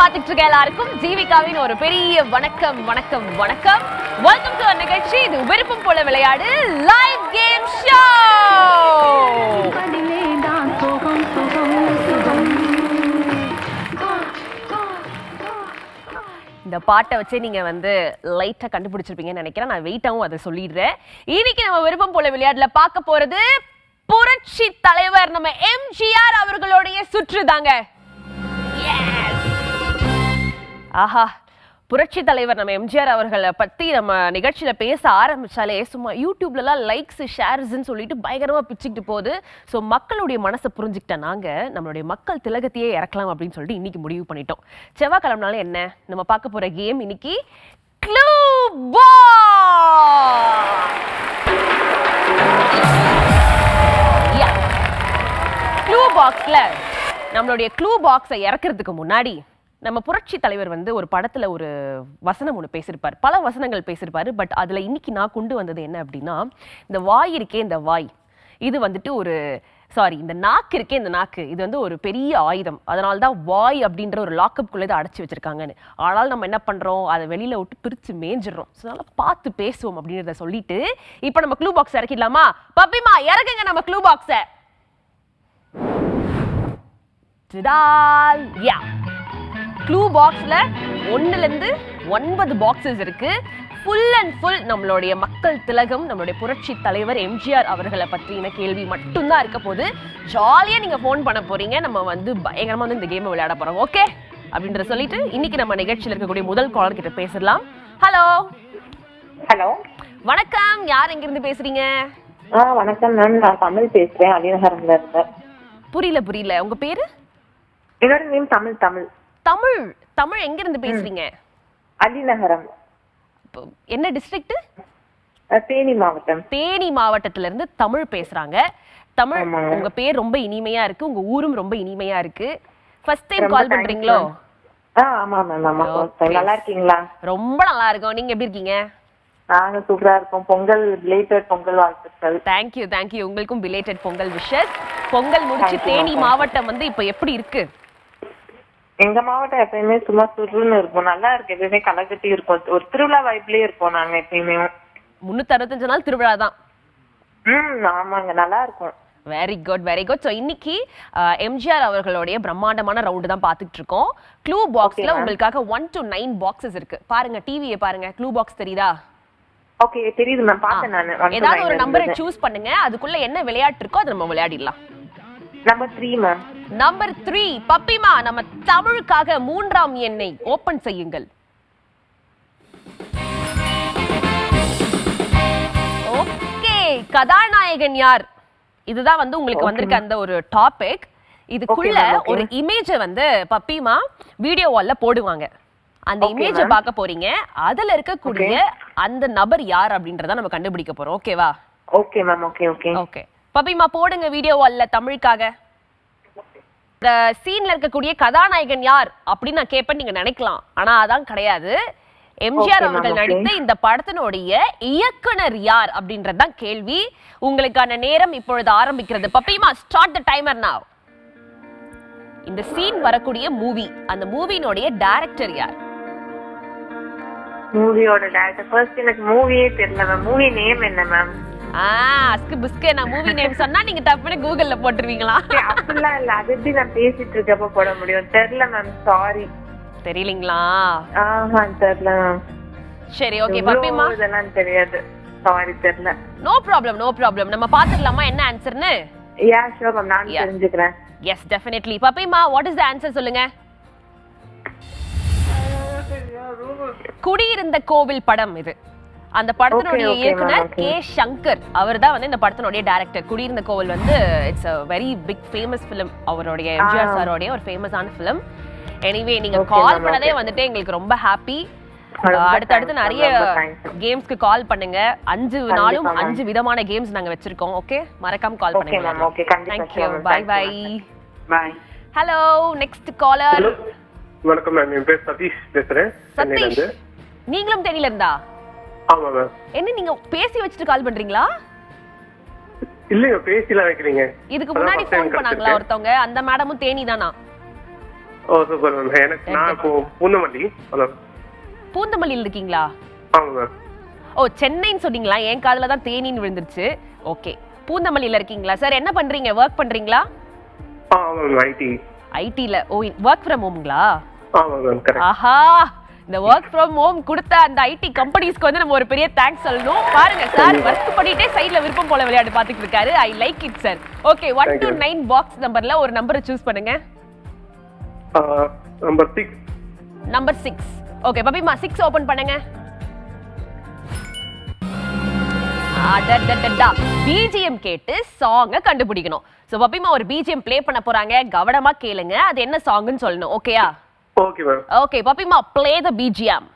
பார்த்துட்டு இருக்க எல்லாருக்கும் ஜீவிகாவின் ஒரு பெரிய வணக்கம் வணக்கம் வணக்கம். வெல்கம் டு our நிகழ்ச்சி. இது விருப்பம் போல விளையாடு லைவ் கேம் ஷோ. இந்த பாட்டை வச்சு நீங்க வந்து லைட்டா கண்டுபிடிச்சிருப்பீங்கன்னு நினைக்கிறேன். நான் வெயிட்டாவும் அதை சொல்லிடுறேன். இன்னைக்கு நம்ம விருப்பம் போல விளையாட்டுல பார்க்க போறது புரட்சி தலைவர் நம்ம எம்ஜிஆர் அவர்களுடைய சுற்றுதாங்க. ஆஹா, புரட்சி தலைவர் நம்ம எம்ஜிஆர் அவர்களை பத்தி நம்ம நிகழ்ச்சியில பேச ஆரம்பிச்சாலே சும்மா யூடியூப்லலாம் லைக்ஸ் ஷேர்ஸ்ன்னு சொல்லிட்டு பயங்கரமா பிச்சுக்கிட்டு போகுது. ஸோ மக்களுடைய மனசை புரிஞ்சுக்கிட்ட நாங்க நம்மளுடைய மக்கள் திலகத்தையே இறக்கலாம் அப்படின்னு சொல்லிட்டு இன்னைக்கு முடிவு பண்ணிட்டோம். செவ்வாய்க்கிழமைனால என்ன நம்ம பார்க்க போற கேம் இன்னைக்கு க்ளூ பாக்ஸ்ல நம்மளுடைய க்ளூ பாக்ஸை இறக்கிறதுக்கு முன்னாடி நம்ம புரட்சி தலைவர் வந்து ஒரு படத்துல ஒரு வசனம் ஒன்று பேசியிருப்பார், பல வசனங்கள் பேசியிருப்பாரு. பட் அதுல இன்னைக்கு நான் கொண்டு வந்தது என்ன அப்படின்னா, இந்த வாய் இருக்கே, இந்த வாய் இது வந்துட்டு ஒரு இந்த நாக்கு இருக்கே, இந்த நாக்கு இது வந்து ஒரு பெரிய ஆயுதம். அதனால்தான் வாய் அப்படின்ற ஒரு லாக்அப் குள்ள இதை அடைச்சி வச்சிருக்காங்கன்னு. ஆனால் நம்ம என்ன பண்றோம், அதை வெளியில விட்டு பிரிச்சு மேஞ்சிடறோம். அதனால பார்த்து பேசுவோம் அப்படின்றத சொல்லிட்டு இப்ப நம்ம க்ளூ பாக்ஸ் இறக்கிடலாமா? பப்பிமா இறக்குங்க நம்ம க்ளூ பாக்ஸை. க்ளூ பாக்ஸ்ல 1 இருந்து 9 பாக்ஸஸ் இருக்கு. ஃபுல் அண்ட் ஃபுல் நம்மளுடைய மக்கள் திலகம், நம்மளுடைய புரட்சி தலைவர் எம்ஜிஆர் அவர்களை பற்றின கேள்வி மட்டும்தான் இருக்க போது. ஜாலியா நீங்க போன் பண்ண போறீங்க. நம்ம வந்து பயங்கரமா வந்து இந்த கேமை விளையாட போறோம். ஓகே அப்படின்ற சொல்லிட்டு இன்னைக்கு நம்ம நிகழ்ச்சியில் இருக்கக்கூடிய முதல் காலர் கிட்ட பேசலாம். ஹலோ. ஹலோ, வணக்கம். யார் எங்க இருந்து பேசுறீங்க? வணக்கம் மேம், நான் தமிழ் பேசுறேன், அலிநகரம்ல இருந்து. புரியல உங்க பேரு? என்னோட நேம் தமிழ். தமிழ் தமிழ் எங்க இருந்து பேசுறீங்க? அலிநகரம். என்ன டிஸ்ட்ரிக்ட்? தேனி மாவட்டம். தேனி மாவட்டத்துல இருந்து தமிழ் பேசுறாங்க. தமிழ், உங்க பேர் ரொம்ப இனிமையா இருக்கு, உங்க ஊரும் ரொம்ப இனிமையா இருக்கு. ஃபர்ஸ்ட் டைம் கால் பண்றீங்களோ? ஆமா மேம், ஆமா. நல்லா இருக்கீங்களா? ரொம்ப நல்லா இருக்கோம். நீங்க எப்படி இருக்கீங்க? நாங்க சூப்பரா இருக்கோம். பொங்கல் பிலேட்டட் பொங்கல் வாழ்த்துக்கள். தேங்க்யூ. உங்களுக்கும் பிலேட்டட் பொங்கல் விஷஸ். பொங்கல் முடிச்சு தேனி மாவட்டம் வந்து இப்ப எப்படி இருக்கு? எங்க மாவட்டம் எப்பயுமே சும்மா சுருன்னு இருக்கும், நல்லா இருக்கு. எப்பயுமே கலகட்டி இருக்கும், ஒரு திருவிழா வைப்லயே இருப்போம் நாங்க எப்பயுமே. 365 நாள் திருவிழா தான். ஆமாங்க, நல்லா இருக்கும். Very good. ஸோ இன்னைக்கு எம்ஜிஆர் அவர்களுடைய பிரம்மாண்டமான ரவுண்டு தான் பார்த்துட்டு இருக்கோம். க்ளூ பாக்ஸ்ல உங்களுக்காக 1 to 9 பாக்ஸஸ் இருக்கு. பாருங்க, டிவியை பாருங்க. க்ளூ பாக்ஸ் தெரியுதா? ஓகே, தெரியுது மேம், பார்த்தேன் நான். ஏதாவது ஒரு நம்பரை சூஸ் பண்ணுங்க, அதுக்குள்ள என்ன விளையாட்டு இருக்கோ அதை நம்ம விளையாடிடலாம். Number 3 ma'am. நம்பர் 3. பப்பிமா, நம்ம தமிழுக்காக 3ஆம் எண்ணை ஓபன் செய்யுங்கள். ஓகே, கதாநாயகன் யார்? இதுதான் வந்து உங்களுக்கு வந்திருக்க அந்த ஒரு டாபிக். இதுக்குள்ள ஒரு இமேஜ் வந்து பப்பிமா வீடியோ வால்ல போடுவாங்க. அந்த இமேஜை பார்க்க போறீங்க. அதுல இருக்கக்கூடிய அந்த நபர் யார் அப்படின்றத நம்ம கண்டுபிடிக்க போறோம். ஓகேவா? Okay ma'am. ஓகே. பப்பிமா போடுங்க வீடியோ வால்ல தமிழுக்காக. இந்த சீன்ல இருக்கக்கூடிய கதாநாயகன் யார் அப்படின்னு நான் கேட்பேன் நீங்க நினைக்கலாம். ஆனா அதான் கிடையாது. எம்ஜிஆர் அவர்கள் நடித்த இந்த படத்தினுடைய இயக்குனர் யார் அப்படின்றதுதான் கேள்வி. உங்களுக்கான நேரம் இப்பொழுது ஆரம்பிக்கிறது. பப்பிமா, ஸ்டார்ட் தி டைமர் நவ. இந்த சீன் வரக்கூடிய மூவி, அந்த மூவினுடைய டைரக்டர் யார்? மூவியோட டைரக்டர் ஃபர்ஸ்ட் எனக்கு மூவியே தெரியல மேம். மூவி நேம் என்ன மேம்? அஸ்கு பிஸ்கே, நான் மூவி நேம் சொன்னா நீங்க டப்புனு கூகுள்ல போட்டுருவீங்களா? அப்படிலாம் இல்ல, அது எப்படி நான் பேசிட்டு இருக்கப்ப போட முடியும்? தெரியல மேம், சாரி. தெரியலீங்களா? தெரியல மேம். சரி, ஓகே பப்பிமா, இதெல்லாம் தெரியாது, சாரி, தெரியல. No problem. நம்ம பாத்துடலாமா என்ன ஆன்சர்னு? யா ஷூர் மேம், நான் தெரிஞ்சுக்கிறேன். Yes, definitely. பப்பிமா, வாட் இஸ் தி ஆன்சர் சொல்லுங்க. குடியிருந்த கோவில் படம் இது. அந்த படத்தினுடைய இயக்குனர் கே சங்கர், அவர் தான் வந்து இந்த படத்தினுடைய டைரக்டர். குடியிருந்த கோவில் வந்து it's a very big famous film. அவருடைய எம்ஜிஆர் சாரோடைய ஒரு ஃபேமஸான ஃபிலிம். எனிவே, நீங்க கால் பண்ணதே வந்துட்டு எங்களுக்கு ரொம்ப ஹாப்பி. அடுத்தடுத்து நிறைய கேம்ஸ்க்கு கால் பண்ணுங்க. 5 நாளும் 5 விதமான கேம்ஸ் நாங்க வச்சிருக்கோம். ஓகே, மறக்காம கால் பண்ணுங்க. Thank you. Bye. Hello, next caller. வணக்கம் மேம், என் பேர் சதீஷ் பேசுறேன். சதீஷ், நீங்களும் தேனில இருந்தா? ஆமா மேம். என்ன நீங்க பேசி வச்சிட்டு கால் பண்றீங்களா? இல்லங்க, பேசிலாம் வைக்கிறீங்க. இதுக்கு முன்னாடி ஃபோன் பண்ணாங்களா ஒருத்தவங்க? அந்த மேடமும் தேனி தானா? ஓ சூப்பர் மேம். எனக்கு நான் இப்போ பூந்தமல்லி. ஹலோ. பூந்தமல்லியில் இருக்கீங்களா? ஆமாம் மேம். ஓ சென்னைன்னு சொன்னீங்களா? என் காதுல தான் தேனின்னு விழுந்துருச்சு. ஓகே, பூந்தமல்லியில இருக்கீங்களா சார்? என்ன பண்றீங்க? ஒர்க் பண்றீங்களா? ஆமாம் மேம். ஐடி. ஐடில. ஓ ஒர்க் ஃப்ரம் ஹோம்ங்களா? ஆமாம் மேம். கரெக்ட். ஆஹா, இந்த ஒர்க் ஃப்ரம் ஹோம் கொடுத்த அந்த ஐடி கம்பெனிஸ்க்கு வந்து நம்ம ஒரு பெரிய தேங்க்ஸ் சொல்லணும். பாருங்க சார், ஒர்க் பண்ணிட்டே சைடுல விருப்பம் போல விளையாட்டு பாத்துட்டு இருக்காரு. I like it sir. Okay, 1 to 9 box நம்பர்ல ஒரு நம்பரை சூஸ் பண்ணுங்க. நம்பர் 6. நம்பர் 6. ஓகே பப்பிமா, 6 ஓபன் பண்ணுங்க. பிஜிஎம் கேட்டு சாங்க கண்டுபிடிக்கணும். சோ பப்பிமா ஒரு பிஜிஎம் ப்ளே பண்ண போறாங்க, கவனமா கேளுங்க. அது என்ன சாங்னு சொல்லணும். ஓகேயா? Okay ma'am. ஓகே பப்பிமா, ப்ளே தி பிஜிஎம்.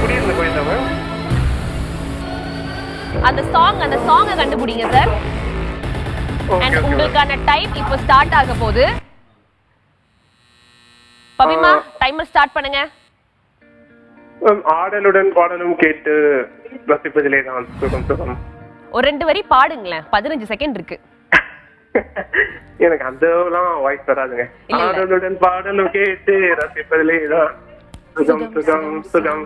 குடியிருந்த கோயில் தான் மேம். அந்த சாங்க கண்டுபிடிங்க சார். Okay okay. உங்களுக்கான டைம் இப்போ ஸ்டார்ட் ஆக போகுது. பபிமா, டைமர் ஸ்டார்ட் பண்ணுங்க. ஆடலுடன் பாடலும் கேட்டு ரசிப்பதிலே தான் சுகம் சுகம். ஒரு 2 வரி பாடுங்களேன். 15 செகண்ட் இருக்கு. எனக்கு அதெல்லாம் வாய்ஸ் வராதுங்க. இல்ல. ஆடலுடன் பாடலும் கேட்டு ரசிப்பதிலே தான் சுகம் சுகம் சுகம்.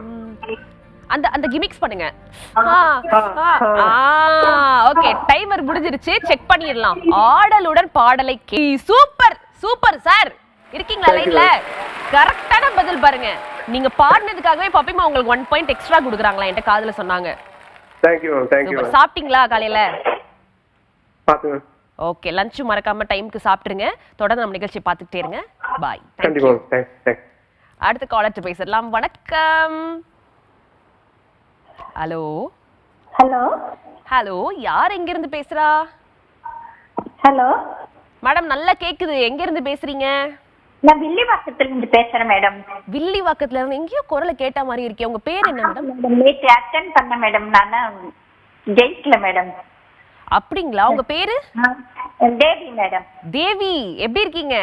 அந்த கிமிக்ஸ் பண்ணுங்க. ஓகே, டைமர் முடிஞ்சிருச்சு. செக் பண்ணிடலாம். ஆடலுடன் பாடலை சூப்பர் சூப்பர் சார். இருக்கீங்களா லைன்ல? கரெக்டான பதில் பாருங்க. நீங்க பாடுனதுக்காகவே பப்பிமா உங்களுக்கு 1 பாயிண்ட் எக்ஸ்ட்ரா கொடுக்குறாங்களா? என்கிட்ட காதுல சொன்னாங்க. Thank you ma'am. Thank you ma'am. சாப்பிட்டீங்களா காலையில? பாத்து மேம். ஓகே, லஞ்ச் மறக்காம டைம்க்கு சாப்பிட்டுருங்க. தொடர்ந்து நம்ம நிகழ்ச்சி பார்த்துட்டே இருங்க. பாய். கண்டிப்பா. தேங்க்ஸ். அடுத்த காலர் பேசலாம். வணக்கம். ஹலோ. ஹலோ. ஹலோ, யார் எங்க இருந்து பேசுறா? ஹலோ மேடம், நல்லா கேக்குது. எங்க இருந்து பேசுறீங்க? நான் வில்லிவாக்கத்துல இருந்து பேசுறேன் மேடம். வில்லிவாக்கத்துல இருந்து. எங்கேயோ குரலை கேட்ட மாதிரி இருக்கே. உங்க பேர் என்ன மேடம்? நேற்று அட்டென்ட் பண்ண மேடம். நானு ஜெயிக்கல மேடம். அப்படிங்களா? உங்க பேரு? தேவி மேடம். தேவி, எப்படி இருக்கீங்க?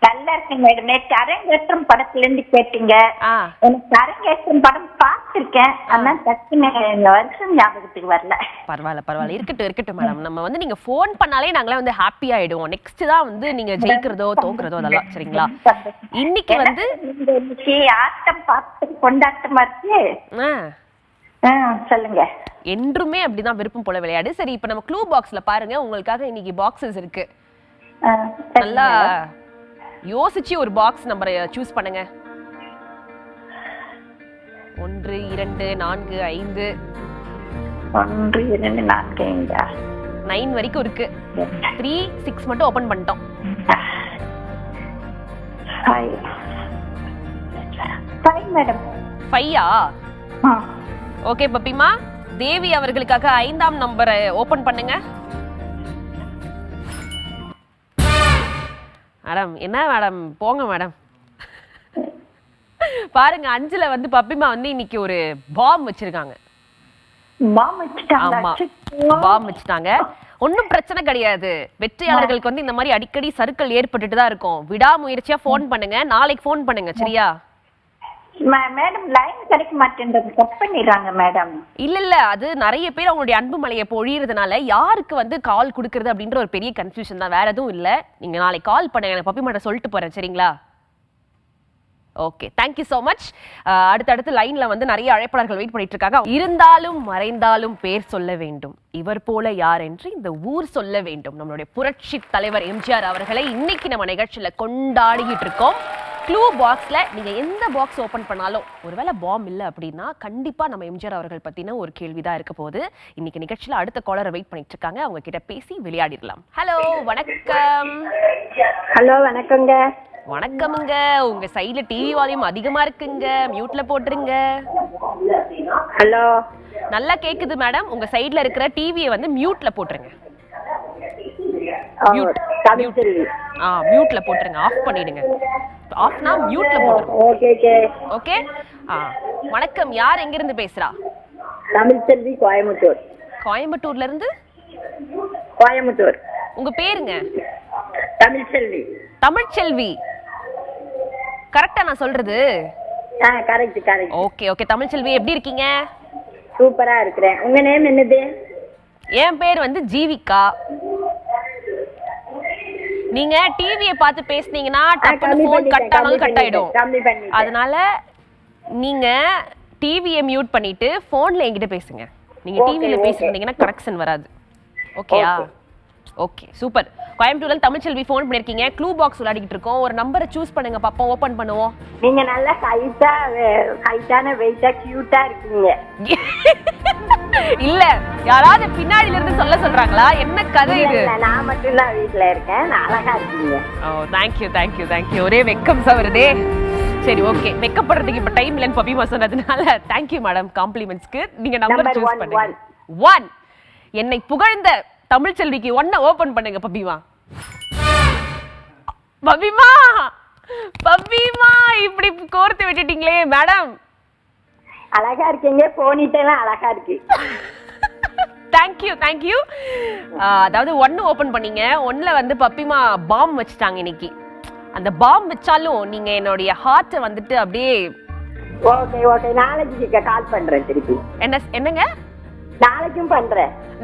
நல்லா இருக்கேன் மேடம். நேற்று அரங்கேற்றம் படத்துல இருந்து கேட்டீங்க. எனக்கு அரங்கேற்றம் படம் பார்த்திருக்கேன், ஆனா டக்குன்னு இந்த வருஷம் ஞாபகத்துக்கு வரல. பரவாயில்ல, இருக்கட்டும் மேடம். நம்ம வந்து நீங்க போன் பண்ணாலே நாங்களே வந்து ஹாப்பி ஆயிடுவோம். நெக்ஸ்ட் தான் வந்து நீங்க ஜெயிக்கிறதோ தோக்குறதோ அதெல்லாம். சரிங்களா? இன்னைக்கு வந்து இன்னைக்கு ஆட்டம் பார்த்து கொண்டாட்டமா இருக்கு. சொல்லுங்க. என்றுமே அப்படிதான், விருப்பம் போல விளையாடு. சரி, இப்ப நம்ம க்ளூ பாக்ஸ்ல பாருங்க. உங்களுக்காக இன்னைக்கு பாக்ஸஸ் இருக்கு. நல்லா யோசிச்சு ஒரு பாக்ஸ் நம்பரை சூஸ் பண்ணுங்க. 1 2 4 5. 1 2 4 5 9 வரைக்கும் இருக்கு. 3 6 மட்டும் ஓபன் பண்ணிட்டோம். 5 மேடம். 5ஆ? ஓகே பப்பிமா, தேவி அவர்களுக்காக 5ஆம் நம்பரை ஓபன் பண்ணுங்க. மேடம், என்ன மேடம், போங்க மேடம். பாருங்க, 5ல வந்து பப்பிமா வந்து இன்னைக்கு ஒரு பாம் வச்சிருக்காங்க. ஆமா, பாம் வச்சுட்டாங்க. ஒன்னும் பிரச்சனை கிடையாது. வெற்றியாளர்களுக்கு வந்து இந்த மாதிரி அடிக்கடி சறுக்கல் ஏற்பட்டுட்டு தான் இருக்கும். விடாமுயற்சியா போன் பண்ணுங்க. நாளைக்கு போன் பண்ணுங்க. சரியா? மேடம், லைன் கிடைக்க மாட்டேன்றது கட் பண்ணிடுறாங்க மேடம். இல்ல, அது நிறைய பேர் அவங்களுடைய அன்பு மலையை பொழியறதுனால யாருக்கு வந்து கால் கொடுக்கறது அப்படின்ற ஒரு பெரிய கன்ஃபியூஷன் தான். வேற எதுவும் இல்ல. நீங்க நாளைக்கு கால் பண்ணுங்க. எனக்கு பப்பி மட்டும் சொல்லிட்டு போறேன். சரிங்களா? Okay, thank you so much. அடுத்தடுத்து லைன்ல வந்து நிறைய அழைப்பாளர்கள் வெயிட் பண்ணிட்டு இருக்காங்க. இருந்தாலும் மறைந்தாலும் பேர் சொல்ல வேண்டும், இவர் போல யார் என்று இந்த ஊர் சொல்ல வேண்டும். நம்மளுடைய புரட்சி தலைவர் எம்ஜிஆர் அவர்களை இன்னைக்கு நம்ம நிகழ்ச்சியில கொண்டாடிக்கிட்டு இருக்கோம். க்ளூ பாக்ஸ்ல நீங்க எந்த பாக்ஸ் ஓபன் பண்ணாலும் ஒருவேளை பாம் இல்ல அப்படின்னா கண்டிப்பா நம்ம எம்ஜிஆர் அவர்கள் பத்தின ஒரு கேள்விதான் இருக்க போகுது. இன்னைக்கு நிகழ்ச்சியில அடுத்த காலரை வெயிட் பண்ணிட்டு இருக்காங்க. அவங்க கிட்ட பேசி விளையாடிடலாம். ஹலோ, வணக்கம். ஹலோ, வணக்கங்க. வணக்கமுங்க. உங்க சைடுல டிவி வால்யூம் அதிகமா இருக்குங்க, மியூட்ல போட்டுருங்க. ஹலோ. நல்லா கேக்குது மேடம். உங்க சைடுல இருக்கிற டிவியை வந்து மியூட்ல போட்டுருங்க. மியூட்ல போட்டுருங்க. ஆஃப் பண்ணிடுங்க. ஆஃப்னா மியூட்ல போட்டுருங்க. ஓகே. வணக்கம். யார் எங்க இருந்து பேசுறா? தமிழ்செல்வி, கோயம்புத்தூர். கோயம்புத்தூர்ல இருந்து? கோயம்புத்தூர். உங்க பேருங்க? தமிழ்செல்வி. தமிழ்செல்வி, கரெக்டா நான் சொல்றது? கரெக்ட். ஓகே. தமிழ்செல்வி, எப்படி இருக்கீங்க? சூப்பரா இருக்கிறேன். உங்க நேம் என்னது? என் பேர் வந்து ஜீவிகா. நீங்க டிவியை பார்த்து பேசுனீங்கன்னா டப்புன்னு போன் கட் ஆனாலும் கட் ஆயிடும். அதனால நீங்க டிவியை மியூட் பண்ணிட்டு போன்ல என்கிட்ட பேசுங்க. நீங்க டிவில பேசிருந்தீங்கன்னா கரெக்ஷன் வராது. ஓகேயா? Okay super. கோயம்புத்தூர்ல தமிழ்ச்செல்வி ஃபோன் பண்ணிருக்கீங்க. க்ளூ பாக்ஸ் விளையாடிட்டு இருக்கோம். ஒரு நம்பரை சூஸ் பண்ணுங்க பாப்போம். ஓபன் பண்ணுவோம். நீங்க நல்ல ஹைட்டான வெயிட்டா கியூட்டா இருக்கீங்க. இல்ல யாராவது பின்னாடில இருந்து சொல்றாங்களா? என்ன கதை இது? நான் மட்டும் தான் வீட்ல இருக்கேன். நான் அழகா இருக்கீங்க. ஓ தேங்க் யூ. ஒரே வெக்கம் வருதே. சரி ஓகே. வெக்கப்படுறதுக்கு இப்ப டைம் இல்லன்னு பபிமா சொன்னதுனால தேங்க் யூ மேடம் காம்ப்ளிமெண்ட்ஸ்க்கு. நீங்க நம்பர் சூஸ் பண்ணுங்க. 1. என்னை புகழ்ந்த தமிழ்ச்செல்விக்கு 1 ஓபன் பண்ணுங்க பபிமா. பபிமா இப்படி கோர்த்து விட்டுட்டீங்களே மேடம். அழகா இருக்கீங்க. போனிட்டெல்லாம் அழகா இருக்கு. Thank you. அதாவது 1 ஓபன் பண்ணீங்க. 1ல வந்து பப்பிமா பாம் வச்சுட்டாங்க இன்னைக்கு. அந்த பாம் வச்சாலும் நீங்க என்னோட ஹார்ட்டை வந்துட்டு அப்படியே. ஓகே நாளைக்கு கால் பண்றேன் திருப்பி. என்னங்க?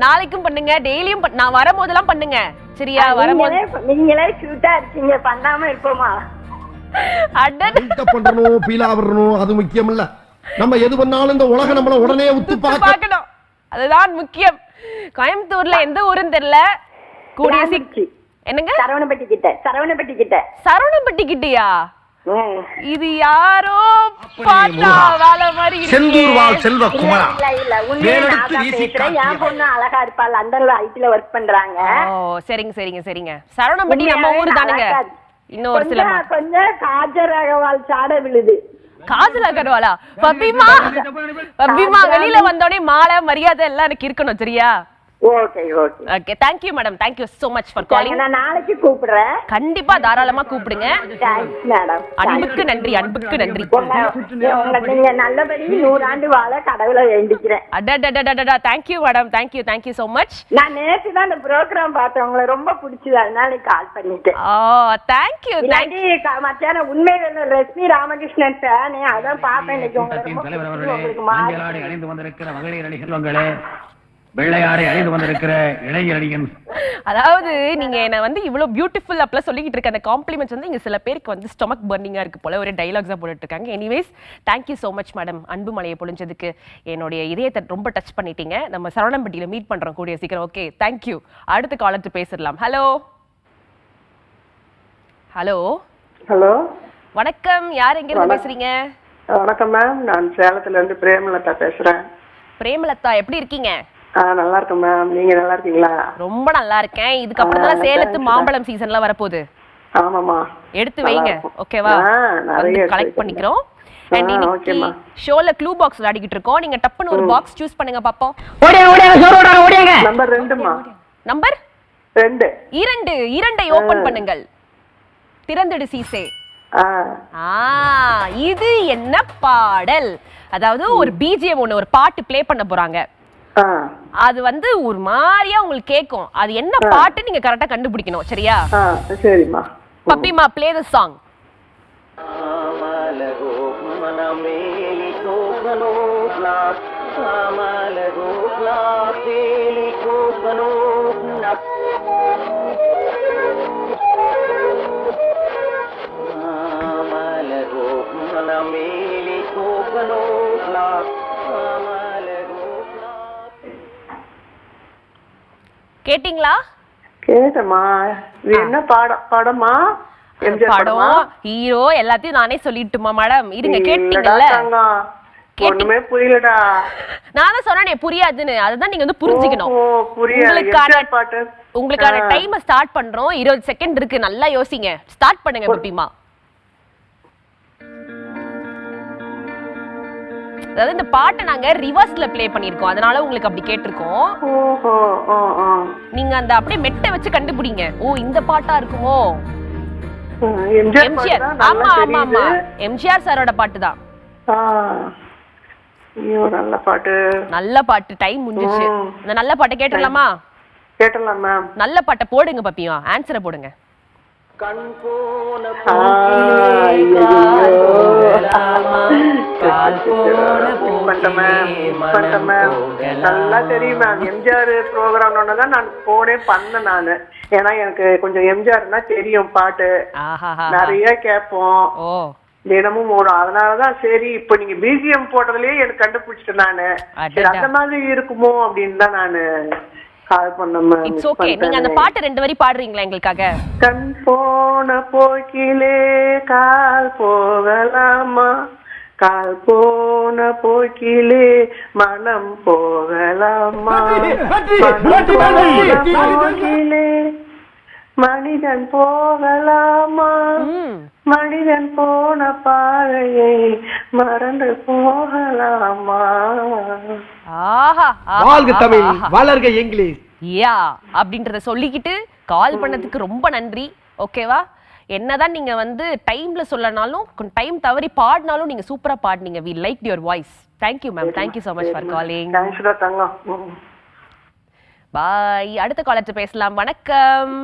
நாளைக்கும் பண்ணுங்க. டெய்லியும் நான் வரும்போதெல்லாம் பண்ணுங்க. சரியா? வரும்போது நீங்களே கியூட்டா இருக்கீங்க. பண்ணாம இருப்போமா? பண்றணும் பீலா வரணும் அது முக்கியம் இல்ல. நம்ம எது பண்ணாலும் இந்த உலகம் நம்மள உடனே உத்து பார்க்கணும். அதுதான் முக்கியம். கோயம்புத்தூர்ல எந்த ஊருன்னு தெரியல. கூடிய என்னங்க? சரவணப்பட்டி கிட்டயா? இது யாரோ பார்த்தா வேலை மாதிரி இருக்கு. செந்தூர் வாழ் செல்வ குமாரா. இல்ல உண்மையா நான் பேசுறேன். என் பொண்ணு அழகா இருப்பா. லண்டன்ல ஐடில வர்க் பண்றாங்க. ஓ சரிங்க. சரவணப்பட்டி நம்ம ஊர் தானுங்க. இன்னும் ஒரு சில கொஞ்சம் காஜல் அகர்வால் சாட விழுது. காஜல் அகர்வாலா? பபிமா வெளியில வந்தோடனே மாலை மரியாதை எல்லாம் எனக்கு இருக்கணும். சரியா? Okay thank you madam. Thank you so much for calling. நான் நாளைக்கு கூப்பிடுறேன். கண்டிப்பா தாராளமா கூப்பிடுங்க. Thanks madam. அன்புக்கு நன்றி. நீங்க நல்லபடி 100 ஆண்டு வாழ கடவுளை வேண்டிக்கிறேன். அடடடடடடா thank you madam. Thank you so much. நான் நேத்து தான் இந்த ப்ரோகிராம் பார்த்தேன். உங்களுக்கு ரொம்ப பிடிச்சது. அதனால கால் பண்ணிட்டேன். Thank you. மத்தியானம் உண்மையில ரஷ்மி ராமகிருஷ்ணன் ஃபேன். அதான் பார்த்தேன் இன்னைக்கு. உங்களுக்கு மாலை அணிந்து வந்திருக்கிற மகளிர் அணி செல்வங்களே, வெள்ளையாடை அணிந்து வந்திருக்கிற இளைஞரணியின், அதாவது நீங்க என்ன வந்து இவ்வளவு பியூட்டிஃபுல் அப்பலாம் சொல்லிட்டு இருக்க அந்த காம்ப்ளிமெண்ட்ஸ் வந்து இங்க சில பேருக்கு வந்து ஸ்டொமக் பர்னிங்கா இருக்கு போல. ஒரு டைலாக்ஸா போட்டுட்டு இருக்காங்க. Anyways thank you so much madam. அன்பு மலையை பொழிஞ்சதுக்கு என்னுடைய இதயத்தை ரொம்ப டச் பண்ணிட்டீங்க. நம்ம சரவணம்பட்டியில மீட் பண்றோம் கூடிய சீக்கிரம். Okay thank you. அடுத்த காலத்து பேசலாம். ஹலோ வணக்கம். யார் எங்க இருந்து பேசுறீங்க? வணக்கம் மேம். நான் சேலத்துல இருந்து பிரேமலதா பேசுறேன். பிரேமலதா எப்படி இருக்கீங்க? நல்லா இருக்கேன் மேம். நீங்க நல்லா இருக்கீங்களா? ரொம்ப நல்லா இருக்கேன். இதுக்கு அப்புறம் தான் சேலத்து மாம்பழம் சீசன்ல வரப்போகுது. ஆமாமா. எடுத்து வைங்க. ஓகேவா? வந்து கலெக்ட் பண்ணிக்கிறோம். அண்ட் இன்னைக்கு ஷோல க்ளூ பாக்ஸ் விளையாடிட்டு இருக்கோம். நீங்க டப்புன்னு ஒரு பாக்ஸ் சூஸ் பண்ணுங்க பாப்போம். ஓடிங்க. நம்பர் 2மா. நம்பர் 2. 2 ஓபன் பண்ணுங்கள். திறந்திடு சீசே. இது என்ன பாடல்? அதாவது ஒரு பிஜிஎம் ஒன்னு, ஒரு பாட்டு ப்ளே பண்ண போறாங்க. அது வந்து ஒரு மாதிரியா உங்களுக்கு கேட்கும். அது என்ன பாட்டு நீங்க கரெக்டா கண்டுபிடிக்கணும். சரியா? சரிமா. பப்பிமா ப்ளே தி சாங். கேட்டிங்களா? கேட்டமா. இது என்ன படமா? படம், ஹீரோ எல்லாத்தையும் நானே சொல்லிட்டுமா மேடம்? இருங்க. கேட்டீங்கல்ல? ஒண்ணுமே புரியலடா. நான் தான் சொன்னேனே புரியாதுன்னு. அதுதான் நீங்க வந்து புரிஞ்சுக்கணும். உங்களுக்கான டைம் ஸ்டார்ட் பண்றோம். 20 செகண்ட் இருக்கு. நல்லா யோசிங்க. ஸ்டார்ட் பண்ணுங்க பப்பிமா. அதாவது இந்த பாட்டை நாங்க ரிவர்ஸ்ல ப்ளே பண்ணிருக்கோம். அதனால உங்களுக்கு அப்படி கேட்டிருக்கோம். நீங்க அந்த அப்படியே மெட்டை வச்சு கண்டுபிடிங்க. ஓ இந்த பாட்டா இருக்குமோ? எம்ஜிஆர். ஆமா எம்ஜிஆர் சாரோட பாட்டு தான். நல்ல பாட்டு. டைம் முடிஞ்சிச்சு. இந்த நல்ல பாட்டை கேட்டலாமா? கேட்டலாம் மேம். நல்ல பாட்டை போடுங்க பப்பியா. ஆன்சரை போடுங்க. கண் போன நல்லா தெரியும் மேம். எம்ஜிஆர் ப்ரோக்ராம் தான் நான் போனே பண்ணேன் நானு. ஏன்னா எனக்கு கொஞ்சம் எம்ஜிஆர்னா தெரியும், பாட்டு நிறைய கேட்போம், தினமும் ஓடும். அதனாலதான் சரி இப்ப நீங்க பிஜிஎம் போட்டதுலயே எனக்கு கண்டுபிடிச்சிட்டேன் நானு. சரி அந்த மாதிரி இருக்குமோ அப்படின்னு தான் நானு கால் பண்ணேன். It's okay. நீங்க அந்த பாட்டு 2 வரி பாடுறீங்களா எங்களுக்காக? கண் போன போக்கிலே கால் போகலாமா, கால் போன போக்கிலே மனம் போகலாமா, போக்கிலே மனிதன் போகலாமா, மனிதன் போன பாதையை மறந்து போகலாமா. வாழ்க தமிழ், வளர்க இங்கிலீஷ். யா அப்படின்றத சொல்லிக்கிட்டு கால் பண்ணதுக்கு ரொம்ப நன்றி. ஓகேவா? என்னதான் நீங்க வந்து டைம்ல சொல்லனாலும் டைம் தவறி பாடினாலும் நீங்க சூப்பரா பாடுனீங்க. we liked your voice. thank you ma'am, thank you so much for calling. bye. அடுத்த காலர் பேசலாம். வணக்கம்.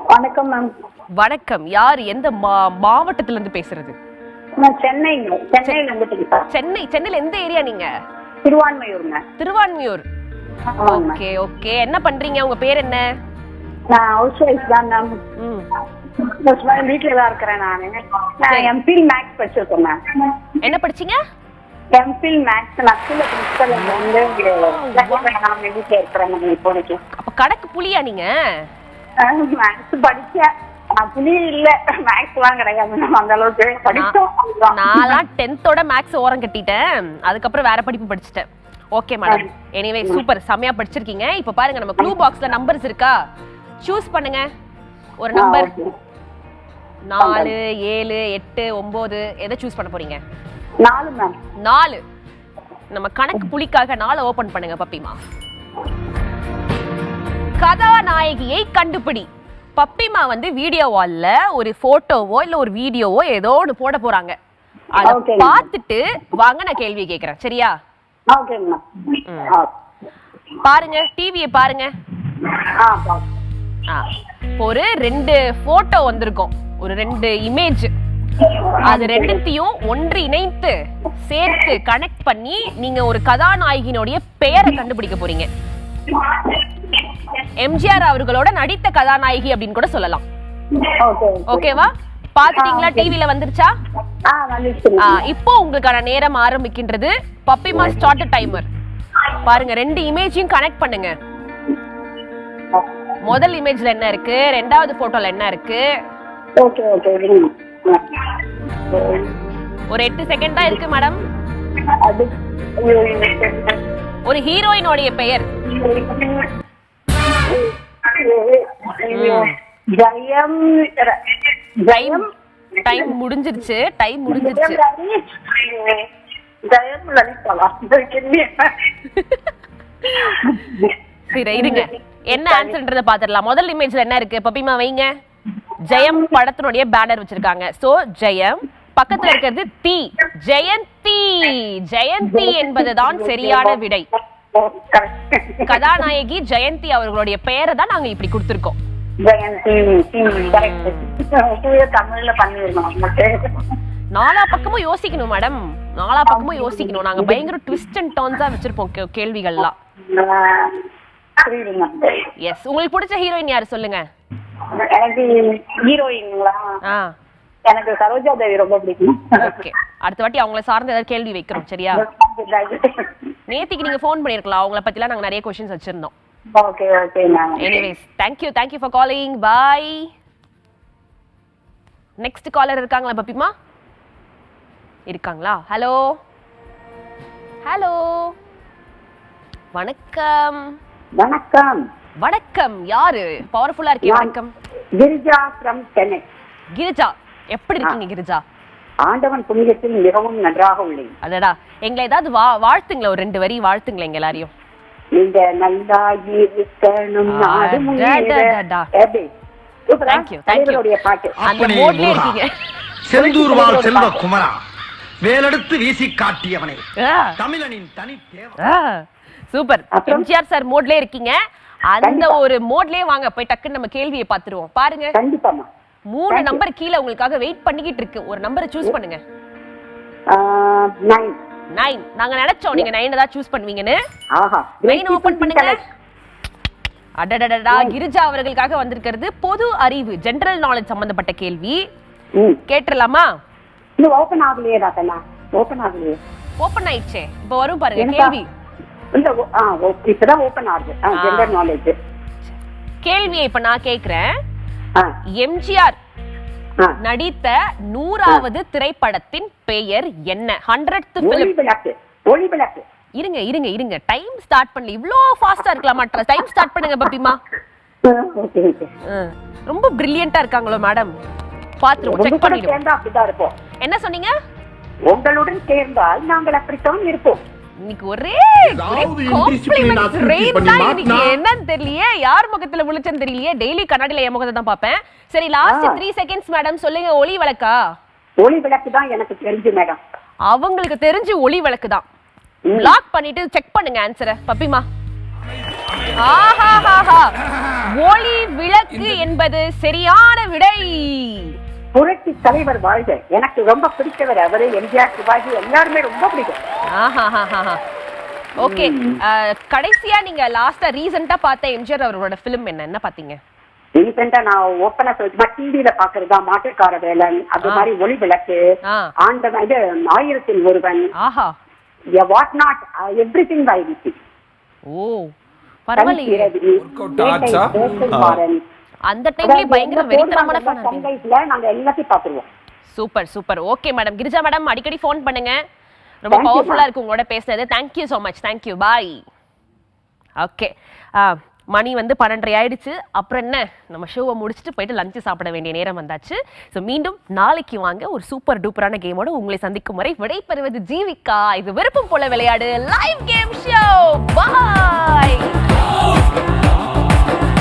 வணக்கம் மேம். வணக்கம். யார் எந்த மாவட்டத்துல இருந்து பேசுறது? நான் சென்னையில இருந்து பேசுறேன். சென்னையில எந்த ஏரியா நீங்க? திருவான்மையூர்ங்க. திருவான்மையூர். Okay okay. என்ன பண்றீங்க? உங்க பேர் என்ன? நான் ஹவுஸ் ஒய்ஃப் தான் மேம். வீட்ல தான் இருக்கிறேன் நானு. நான் எம்பில் மேக்ஸ் படிச்சிருக்கேன் மேம். என்ன படிச்சீங்க? MPhil maths. நான் ஸ்கூல்ல பிரின்சிபல் வந்து நான் வீட்ல இருக்கிறேன் இப்போதைக்கு. அப்ப கணக்கு புலியா நீங்க? மேக்ஸ் படிச்சேன். புலி இல்ல, மேக்ஸ் எல்லாம் கிடையாது. அந்த அளவுக்கு படிச்சோம். நான் 10th மேக்ஸ் ஓரம் கட்டிட்டேன். அதுக்கப்புறம் வேற படிப்பு படிச்சுட்டேன். Okay madam. எனிவே சூப்பர், செமையா படிச்சிருக்கீங்க. இப்ப பாருங்க, நம்ம க்ளூ பாக்ஸ்ல நம்பர்ஸ் இருக்கா, சூஸ் பண்ணுங்க ஒரு நம்பர். 4, 7, 8, 9 எதை சூஸ் பண்ண போறீங்க? 4 மேம். 4. நம்ம கணக்கு புலிக்காக 4 ஓபன் பண்ணுங்க பப்பிமா. கதாநாயகியை கண்டுபிடி. பப்பிமா வந்து வீடியோ வால்ல ஒரு போட்டோவோ இல்ல ஒரு வீடியோவோ ஏதோ ஒன்று போட போறாங்க. அத பார்த்துட்டு வாங்க நான் கேள்வி கேக்குறேன். சரியா? பாருங்க, டிவியை பாருங்க. ஒரு 2 போட்டோ வந்திருக்கும், ஒரு 2 இமேஜ். அது 2த்தையும் ஒன்று இணைத்து சேர்த்து கனெக்ட் பண்ணி நீங்க ஒரு கதாநாயகினுடைய பெயரை கண்டுபிடிக்க போறீங்க. எம்ஜிஆர் அவர்களோட நடித்த கதாநாயகி அப்படின்னு கூட சொல்லலாம். ஓகேவா? பாத்துட்டீங்களா? டிவில வந்துருச்சா? இப்போ உங்களுக்கான நேரம் ஆரம்பிக்கின்றது. பப்பிமா ஸ்டார்ட் டைமர். பாருங்க, 2 இமேஜையும் கனெக்ட் பண்ணுங்க. முதல் இமேஜ்ல என்ன இருக்கு, 2வது போட்டோல என்ன இருக்கு? ஒரு 8 செகண்ட் தான் இருக்கு மேடம். ஒரு ஹீரோயினோட பெயர். டைம் முடிஞ்சிருச்சு. சரி இருங்க, என்ன ஆன்சர்ன்றத பாத்துடலாம். முதல் இமேஜ்ல என்ன இருக்கு? பப்பிமா வைங்க. ஜெயம் படத்தினுடைய பேனர் வச்சிருக்காங்க. சோ ஜெயம், பக்கத்துல இருக்கிறது தி, ஜெயந்தி. ஜெயந்தி என்பதுதான் சரியான விடை. கதாநாயகி ஜெயந்தி அவர்களுடைய பெயரை தான் நாங்க இப்படி கொடுத்திருக்கோம். நாலா பக்கமும் யோசிக்கணும் மேடம், நாலா பக்கமும் யோசிக்கணும். நாங்க பயங்கர ட்விஸ்ட் அண்ட் டர்ன்ஸா வச்சிருப்போம் கேள்விகள்லாம். எஸ். உங்களுக்கு பிடிச்ச ஹீரோயின் யாரு சொல்லுங்க? எனக்கு ஹீரோயின்ங்களா? எனக்கு சரோஜா தேவி ரொம்ப பிடிக்கும். ஓகே, அடுத்த வாட்டி அவங்கள சார்ந்த ஏதாவது கேள்வி வைக்கிறோம். சரியா? நேத்திக்கு நீங்க ஃபோன் பண்ணிருக்கலாம், அவங்கள பத்திலாம் நாங்க நிறைய क्वेश्चंस வச்சிருந்தோம். Okay okay ma'am. Anyways, thank you for calling. bye. Next caller இருக்காங்களா பப்பிமா? இருக்காங்களா? ஹலோ ஹலோ, வணக்கம். வணக்கம். வணக்கம். யாரு பவர்ஃபுல்லா இருக்கீங்க? வணக்கம். கிரிஜா from சென்னை. கிரிஜா, எப்படி இருக்கீங்க கிரிஜா? ஆண்டவன் புண்ணியத்தில் மிகவும் நன்றாக உள்ளேன். அடடா, எங்களை ஏதாவது வாழ்த்துங்களா, ஒரு 2 வரி வாழ்த்துங்களா எங்க எல்லாரையும். நீங்க நல்லா இருக்கணும் நாடு முன்னேற. Thank you. அந்த மோட்லயே இருக்கீங்க. செந்தூர்வாள் செல்வ குமரா, வேலெடுத்து வீசி காட்டியவனே, தமிழனின் தனி தேவா. சூப்பர். எம்ஜிஆர் சார் மோட்லயே இருக்கீங்க. அந்த ஒரு மோட்லயே வாங்க, போய் டக்குன்னு நம்ம கேள்வியை பாத்துருவோம். பாருங்க, 3 நம்பர் கீழே உங்களுக்காக வெயிட் பண்ணிக்கிட்டு இருக்கு. ஒரு நம்பரை சூஸ் பண்ணுங்க. 9. நாங்க நினைச்சோம் நீங்க 9 தான் சூஸ் பண்ணுவீங்கன்னு. 9 ஓபன் பண்ணுங்க. அடடடடா, கிரிஜா அவர்களுக்காக வந்திருக்கிறது பொது அறிவு, ஜெனரல் நாலேஜ் சம்பந்தப்பட்ட கேள்வி. கேட்றலாமா? இது ஓபன் ஆகலையே டாக்டர். ஓபன் ஆகலையே. ஓபன் ஆயிடுச்சே. இப்போ வரும் பாருங்க கேள்வி. இல்ல இப்பதான் ஓபன் ஆகுது. ஜெனரல் நாலேஜ் கேள்வியை இப்ப நான் கேக்குறேன். எம்ஜிஆர் நடித்த 100வது திரைப்படத்தின் பெயர் என்ன? 100th film. ஒளிவிளக்கு. இருங்க டைம் ஸ்டார்ட் பண்ணல. இவ்ளோ ஃபாஸ்டா இருக்கலாமா? டைம் ஸ்டார்ட் பண்ணுங்க பப்பிமா. ரொம்ப பிரில்லியண்டா இருக்காங்களோ மேடம். பாத்துறோம், செக் பண்ணிடுவோம். என்ன சொன்னீங்க? உங்களுடன் சேர்ந்தால் நாங்கள் அப்படித்தான் இருப்போம். இன்னைக்கு ஒரே காம்ப்ளிமெண்ட்ஸ் ரெயின் தான். இன்னைக்கு என்னன்னு தெரியலையே, யார் முகத்துல முழிச்சன்னு தெரியலையே. டெய்லி கண்ணாடியில என் முகத்தை தான் பாப்பேன். சரி, லாஸ்ட் 3 செகண்ட்ஸ் மேடம் சொல்லுங்க. ஒளி விளக்கா? ஒளி விளக்கு தான் எனக்கு தெரிஞ்சு மேடம். அவங்களுக்கு தெரிஞ்சு ஒளி விளக்கு தான். லாக் பண்ணிட்டு செக் பண்ணுங்க ஆன்சரை பப்பிமா. ஆஹாஹாஹா, ஒளி விளக்கு என்பது சரியான விடை. புரட்சி தலைவர் வாழ்க. எனக்கு ரொம்ப பிடிச்சவர் அவரு. எம்ஜிஆர், சிவாஜி எல்லாருமே ரொம்ப பிடிக்கும். ஓகே, கடைசியா நீங்க லாஸ்டா ரீசன்ட்டா பார்த்த எம்ஜிஆர் அவரோட ஃபிலிம் என்ன பாத்தீங்க? ரீசெண்டா நான் ஓப்பனா சொல்லிட்டு டிவில பாக்குறதா மாட்டுக்கார வேலன், அது மாதிரி ஒளி விளக்கு, ஆண்டவன், இது 1000ல் ஒருவன், வாட் நாட், எவ்ரிதிங் பை விசி. ஓ பரவாயில்லையே. அந்த டைம்லயே பயங்கர வெறித்தனமான ஃபன் சன்ரைஸ்ல நாங்க எல்லாத்தையும் பாத்துருவோம். Super super. Okay madam. Girija madam அடிக்கடி ஃபோன் பண்ணுங்க. ரொம்ப பவர்ஃபுல்லா இருக்கு உங்களோட பேசுனது. Thank you so much. Thank you. Bye. Okay, மணி வந்து 12:30 ஆயிடுச்சு. அப்புறம் என்ன, நம்ம ஷோவை முடிச்சுட்டு போயிட்டு லஞ்ச் சாப்பிட வேண்டிய நேரம் வந்தாச்சு. ஸோ மீண்டும் நாளைக்கு வாங்க ஒரு சூப்பர் டூப்பரான கேமோட உங்களை சந்திக்கும் வரை விடைபெறுவது ஜீவிகா. இது விருப்பம் போல விளையாடு லைவ் கேம் ஷோ. பாய்.